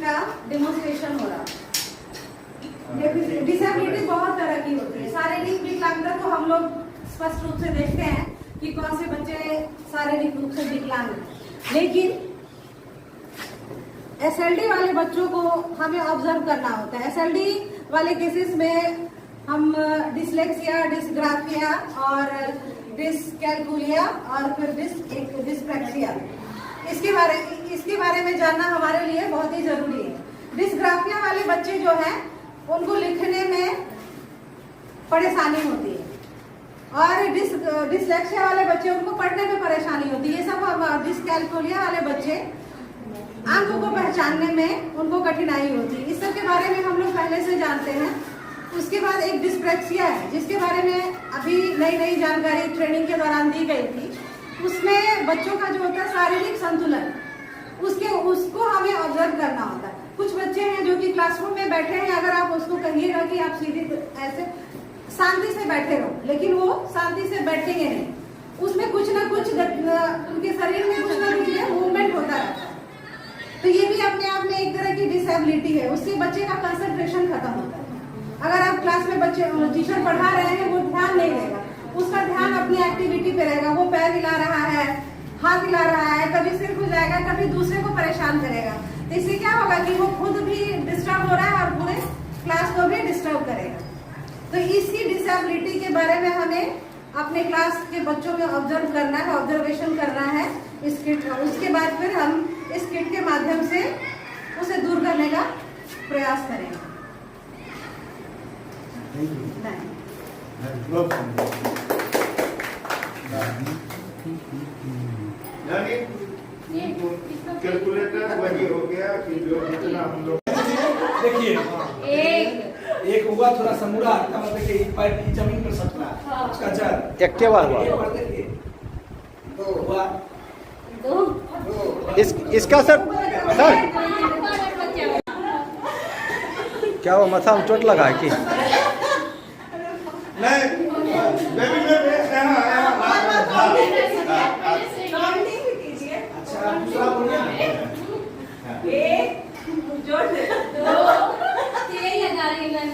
का डेमोन्स्ट्रेशन हो रहा है। डिसेबिलिटी बहुत तरह की होती है। शारीरिक विकलांगता तो हम लोग स्पष्ट रूप से देखते हैं कि कौन से बच्चे शारीरिक रूप से विकलांग हैं, लेकिन एसएलडी वाले बच्चों को हमें ऑब्जर्व करना होता है। एसएलडी वाले केसेस में हम डिसलेक्सिया, डिसग्राफिया और डिसकैलकुलिया और फिर डिस्प्रैक्सिया, इसके बारे में जानना हमारे लिए बहुत ही जरूरी है। डिसग्राफिया वाले बच्चे जो हैं उनको लिखने में परेशानी होती है और डिसलेक्सिया वाले बच्चे उनको पढ़ने में परेशानी होती है। ये सब डिसकैलकुलिया वाले बच्चे अंकों को पहचानने में उनको कठिनाई होती है। इस सब के बारे में हम लोग पहले से जानते हैं। उसके बाद एक डिस्प्रैक्सिया है जिसके बारे में अभी नई जानकारी ट्रेनिंग के दौरान दी गई थी। उसमें बच्चों का जो होता है शारीरिक संतुलन, उसको हमें ऑब्जर्व करना होता है। कुछ बच्चे हैं जो कि क्लासरूम में बैठे हैं, अगर आप उसको कहिएगा कि आप सीधे ऐसे शांति से बैठे रहो, लेकिन वो शांति से बैठेंगे नहीं। उसमें कुछ ना कुछ उनके शरीर में कुछ ना कुछ मूवमेंट होता रहता है। तो ये भी अपने आप में एक तरह की डिसेबिलिटी है। उससे बच्चे का कंसंट्रेशन खत्म होता है। अगर आप क्लास में बच्चे टीचर पढ़ा रहे हैं, वो ध्यान नहीं रहेगा, उसका ध्यान अपनी एक्टिविटी पे रहेगा। वो पैर हिला रहा है, हाथ हिला रहा है, कभी सिर खुजाएगा, कभी दूसरे को परेशान करेगा। तो इससे क्या होगा कि वो खुद भी डिस्टर्ब हो रहा है और पूरे क्लास को भी डिस्टर्ब करेगा। तो इसकी डिसेबिलिटी के बारे में हमें अपने क्लास के बच्चों में ऑब्जर्व करना है, ऑब्जर्वेशन करना है इस किट का। उसके बाद फिर हम इस किट के माध्यम से उसे दूर करने का प्रयास करेंगे। कैलकुलेटर वही हो गया कि जो जितना हम लोग देखिए एक हुआ थोड़ा सा मुड़ा का मतलब कि पैर की जमीन पर सटना, उसका जड़ एक के बार हुआ, दो हुआ, इसका सर क्या वो माथा में चोट लगा है कि नहीं बेबी अच्छा दूसरा बोल गया एक, दो, तीन लगा रही है।